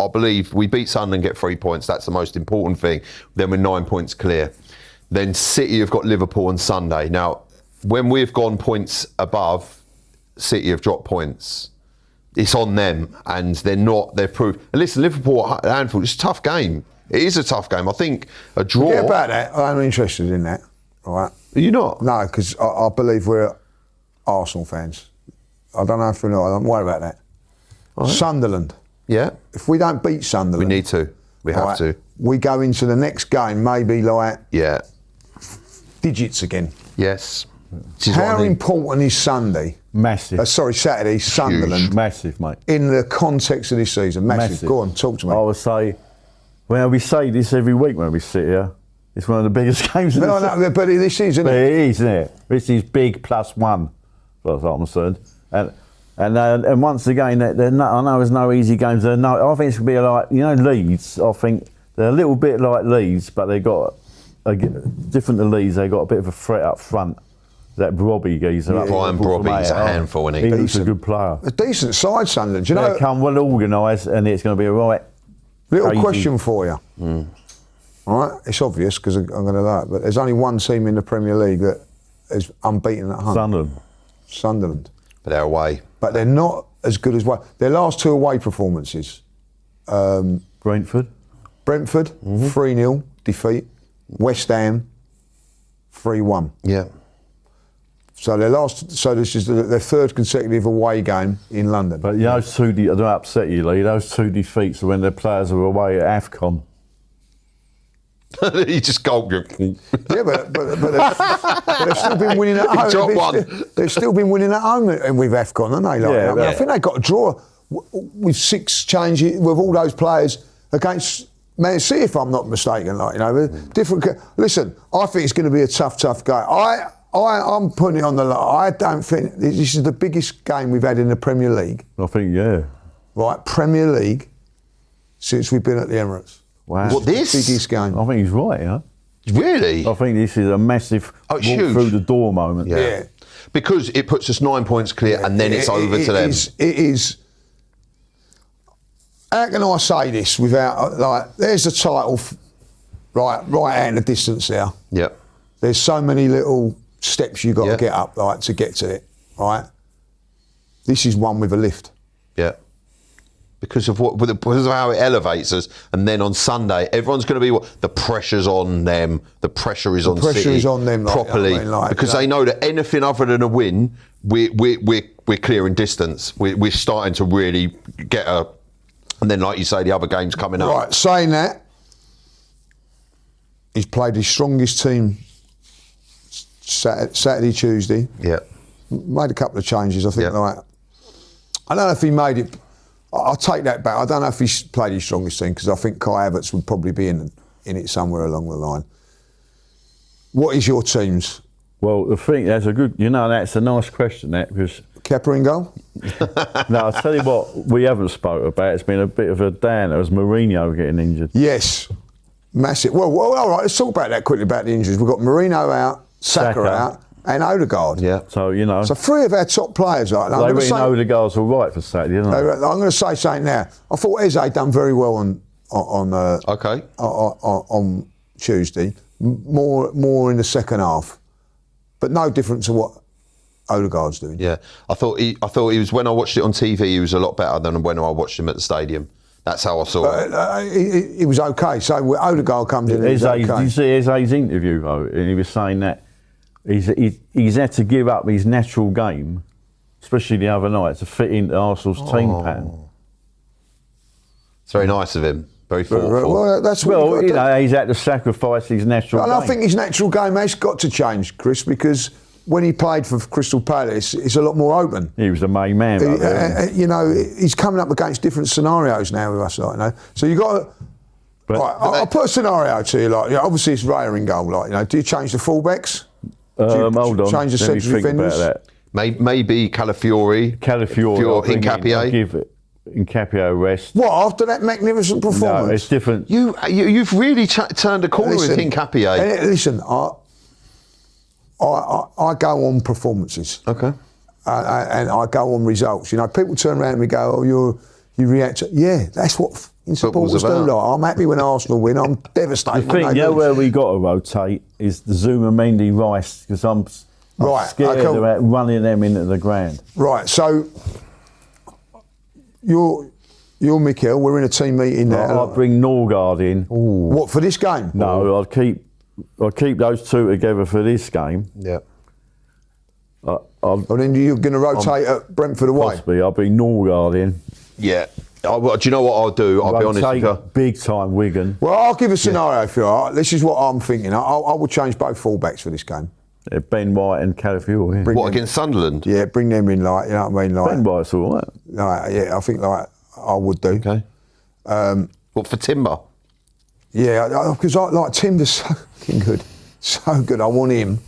I believe we beat Sunderland, get 3 points. That's the most important thing. Then we're 9 points clear. Then City have got Liverpool on Sunday. Now, when we've gone points above, City have dropped points. It's on them, and they've proved. And listen, Liverpool at Anfield, it's a tough game. It is a tough game. I think a draw. Forget about that. I'm interested in that. Right? Are you not? No, because I believe we're Arsenal fans. I don't know if we know. I don't worry about that. Right. Sunderland. Yeah. If we don't beat Sunderland, we need to. We have to. We go into the next game maybe like digits again. Yes. How important is Sunday? Massive. Saturday, Sunderland. Huge. Massive, mate. In the context of this season, massive. Go on, talk to me. I would say, well, we say this every week when we sit here. It's one of the biggest games in the season. No, but this is, isn't it? It is, isn't it? This is big +1, as far as I'm concerned. And once again, I know there's no easy games. I think it's going to be like, Leeds. I think they're a little bit like Leeds, but they've got, different to Leeds, they've got a bit of a threat up front. That Brobby geezer. Brian Brobby's a handful, isn't he? He's a good player. A decent side, Sunderland. They come well organised, and it's going to be a right. Little question for you. All right, it's obvious because I'm going to know it, but there's only one team in the Premier League that is unbeaten at home. Sunderland. But they're away. But they're not as good as their last 2 away performances. Brentford. 3-0 defeat. West Ham 3-1. Yeah. So this is their 3rd consecutive away game in London. But those 2, I don't upset you, Lee. Those 2 defeats are when their players are away at AFCON. He just gulped you. Yeah, but they've still been winning at home. Dropped one. They've still been winning at home with AFCON, haven't they? I think they got a draw with 6 changes with all those players against Man City, if I'm not mistaken. Different. Listen, I think it's going to be a tough game. I'm putting it on the line. I don't think this is the biggest game we've had in the Premier League. I think, yeah. Right, Premier League since we've been at the Emirates. Wow. What, this? Biggest game. I think he's right, yeah. Really? I think this is a massive walk through the door moment. Yeah. Because it puts us 9 points clear and then it's over to them. It is. How can I say this without, there's the title, right out in the distance there. Yeah. There's so many little steps you've got to get up, to get to it, right? This is one with a lift. Yeah. Because of how it elevates us, and then on Sunday, everyone's going to be the pressure's on them. The pressure is on City. The pressure is on them properly because they know that anything other than a win, we're clearing distance. We're starting to really get a, and then like you say, the other games coming up. Right, saying that, he's played his strongest team Saturday, Tuesday. Yeah, made a couple of changes. I think I don't know if he made it. I'll take that back. I don't know if he's played his strongest team because I think Kai Havertz would probably be in it somewhere along the line. What is your team's? Well, I think that's a nice question, that, because... Kepa in goal? No, I'll tell you what we haven't spoke about. It's been a bit of a downer as Mourinho getting injured. Yes, massive. Well, all right, let's talk about that quickly, about the injuries. We've got Mourinho out, Saka out, and Odegaard. Yeah. So, So 3 of our top players. They really know Odegaard's all right for Saturday, didn't they? I'm going to say something now. I thought Eze done very well on Tuesday. More in the second half, but no different to what Odegaard's doing. Yeah, I thought he was, when I watched it on TV, he was a lot better than when I watched him at the stadium. That's how I saw it. He was okay. So when Odegaard comes in, he's okay. Did you see Eze's interview though? And he was saying that he's had to give up his natural game, especially the other night, to fit into Arsenal's team pattern. It's very nice of him. Very thoughtful. Well, that's what he's had to sacrifice his natural game. I think his natural game has got to change, Chris, because when he played for Crystal Palace, it's a lot more open. He was the main man. He's coming up against different scenarios now with us, So you got to. I'll put a scenario to you. Obviously, it's Raya in goal. Do you change the fullbacks? Hold on. Change the central defenders? Maybe Calafiori. I'll give it. Incapio rest. What, after that magnificent performance? No, it's different. You've really turned a corner with Incapio. Listen, I go on performances. Okay. And I go on results. People turn around and we go, "Oh, you react to..." Yeah, that's what supporters do. Like, I'm happy when Arsenal win. I'm devastated. The thing, where we got to rotate is the Zuma Mendy Rice, because I'm scared about running them into the ground. Right, so you're Mikel. We're in a team meeting now. I'll bring Norgard in. Ooh. What, for this game? No, I'll keep those two together for this game. Yeah. And then you're going to rotate at Brentford away? Possibly. I'll bring Norgard in. Yeah. Do you know what I'll do? I'll be honest with you. Big time Wigan. Well, I'll give a scenario for you. This is what I'm thinking. I will change both fullbacks for this game. Yeah, Ben White and Calafiori. Yeah. What, against Sunderland? Yeah, bring them in, like, you know what I mean? Like, Ben White's all right. Like, yeah, I think like I would do. Okay. What, for Timber? Yeah, because like Timber's so fucking good. So good. I want him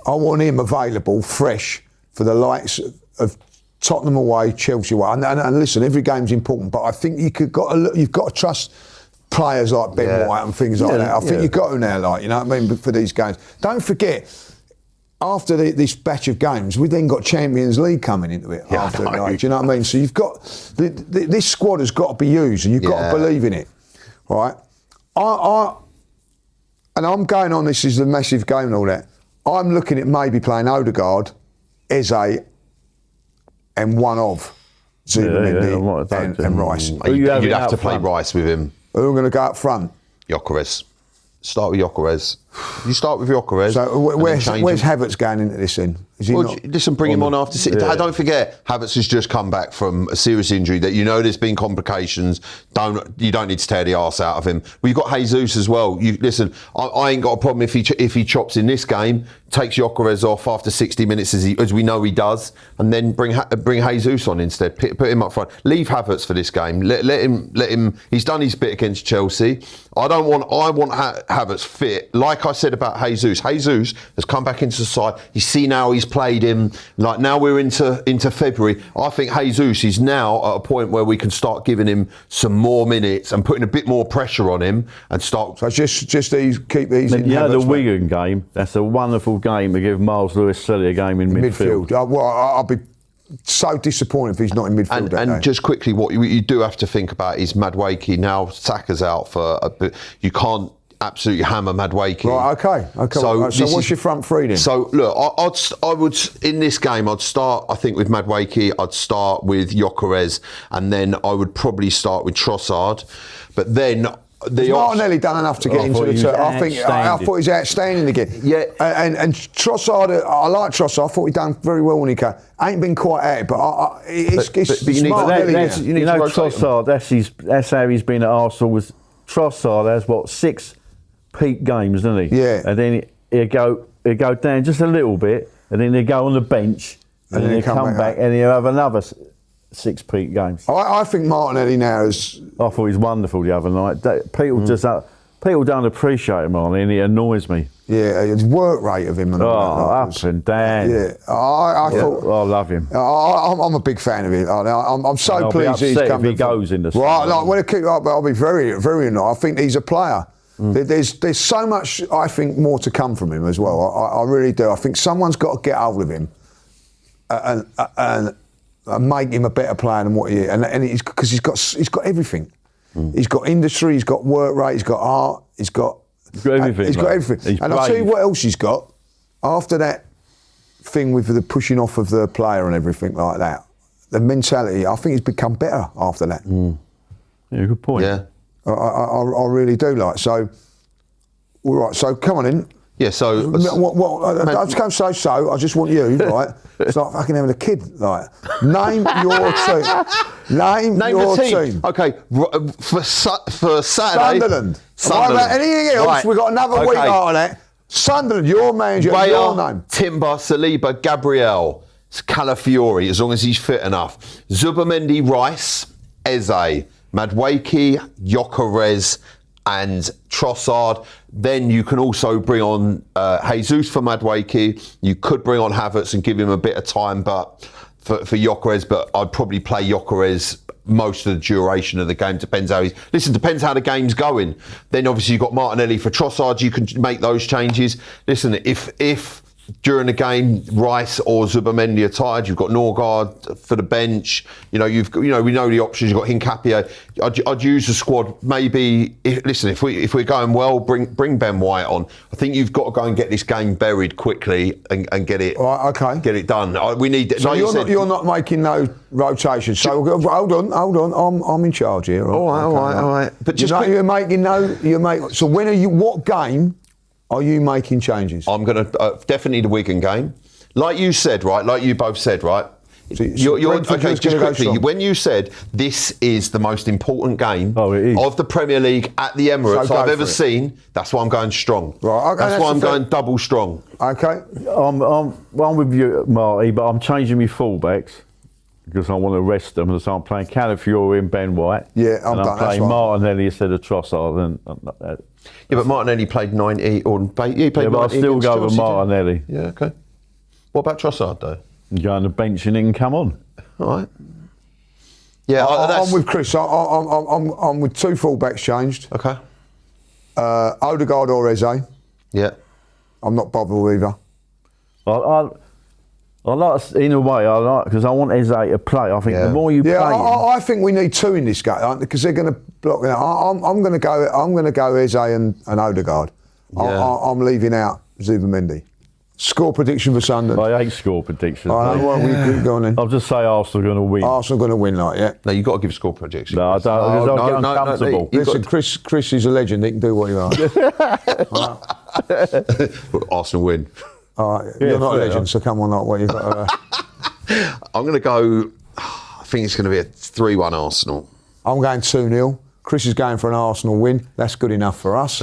available, fresh, for the likes of Tottenham away, Chelsea away. And listen, every game's important, but I think you've got to trust players like Ben White and things like that. I think you've got to now, like, you know what I mean, for these games. Don't forget, after this batch of games, we've then got Champions League coming into it. Yeah, after, like, do you know what I mean? So you've got this squad has got to be used, and you've got to believe in it, right? And I'm going on. This is a massive game and all that. I'm looking at maybe playing Odegaard, Eze, and one of Zubimendi and Rice. You'd have to play Rice with him. Who are going to go up front? Gyökeres. Start with Gyökeres. You start with Gyökeres. So where's Havertz going into this then? Listen, bring him on after City. Yeah. Don't forget, Havertz has just come back from a serious injury that there's been complications. You don't need to tear the arse out of him. We've got Jesus as well. Listen, I ain't got a problem if he chops in this game, takes Gyökeres off after 60 minutes as we know he does, and then bring Jesus on instead. Put him up front. Leave Havertz for this game. Let him. He's done his bit against Chelsea. I want Havertz fit. Like I said about Jesus. Jesus has come back into the side. You see now he's played him. Like now we're into February. I think Jesus is now at a point where we can start giving him some more minutes and putting a bit more pressure on him and start. So just keep these. The Wigan game. That's a wonderful game to give Miles Lewis-Kelly a game in midfield. I'll be so disappointed if he's not in midfield. And just quickly, what you do have to think about is Madueke. Now Saka's out for a bit. You can't absolutely hammer Madueke. Right, okay. So what's your front three then? So look, I would in this game I'd start, I think, with Madueke. I'd start with Gyökeres, and then I would probably start with Trossard. But then has Martinelli done enough to get into the turn? I thought he was outstanding again. Yeah, and Trossard, I like Trossard. I thought he done very well when he came. Ain't been quite at it, but it's Martinelli. Trossard. That's how he's been at Arsenal. Trossard has 6 peak games, doesn't he? Yeah. And then he'll go down just a little bit, and then he'll go on the bench, and then he'll come back and he'll have another 6 peak games. I think Martinelli now is. I thought he was wonderful the other night. People don't appreciate him, and he annoys me. Yeah, his work rate of him. Up and down. Yeah, I thought. I love him. I'm a big fan of him. I'm so pleased he's come. If he goes in the right, like when I kick up, I'll be very, very annoyed. I think he's a player. There's so much, I think, more to come from him as well. I really do. I think someone's got to get hold of him and make him a better player than what he is. And because he's got everything. He's got industry. He's got work rate. He's got art. He's got everything. He's got everything. And I'll tell you what else he's got. After that thing with the pushing off of the player and everything like that, the mentality, I think he's become better after that. Yeah, good point. Yeah. I really do like. So, all right, so come on in. Yeah, so... I just can't say so. I just want you, right? It's like fucking having a kid, like. Name your team. Name your team. Okay, for Saturday... Sunderland. What about anything else? Right. We've got another week after that. Sunderland, your manager, your name. Timber, Saliba, Gabriel, Calafiori, as long as he's fit enough. Zubamendi, Rice, Eze, Madueke, Gyökeres and Trossard. Then you can also bring on Jesus for Madueke. You could bring on Havertz and give him a bit of time but for Gyökeres, but I'd probably play Gyökeres most of the duration of the game. Depends how the game's going. Then obviously you've got Martinelli for Trossard. You can make those changes. Listen, if during the game, Rice or Zubamendi are tired. You've got Norgard for the bench. We know the options. You've got Hincapié. I'd use the squad. Maybe if we're going well, bring Ben White on. I think you've got to go and get this game buried quickly and get it. Right, okay. Get it done. We need. So like you're not making no rotations. So hold on. I'm in charge here. Right? All right. But just So when are you? What game are you making changes? I'm going to definitely the Wigan game, like you said, right? Like you both said, right? You're okay. Just quickly, when you said this is the most important game of the Premier League at the Emirates I've ever seen, that's why I'm going strong. Right, okay, that's why I'm going double strong. Okay, I'm with you, Marty, but I'm changing my fullbacks because I want to rest them. So I'm playing Calafiori and Ben White. Yeah, I'm playing Martinelli instead of Trossard. Yeah, but Martinelli played 90 or he played 90. But I still go with Martinelli. Yeah, okay. What about Trossard though? Go on the bench and he can come on. All right. Yeah, I'm with Chris. I'm with two fullbacks changed. Okay. Odegaard or Eze. Yeah. I'm not bothered with either. I like, in a way, because I want Eze to play. I think the more you play, I think we need two in this game because they're going to block. I'm going to go Eze and Odegaard. Yeah. I'm leaving out Zubamendi. Score prediction for Sunderland. I hate score predictions. We go on then. I'll just say Arsenal are going to win. Arsenal going to win, No, you've got to give score prediction. No, I don't. Because I'll get uncomfortable. Listen, Chris is a legend. He can do what he wants. Arsenal win. All right, you're not a legend, so come on, what you've got. I'm going to go. I think it's going to be a 3-1 Arsenal. I'm going 2-0. Chris is going for an Arsenal win. That's good enough for us.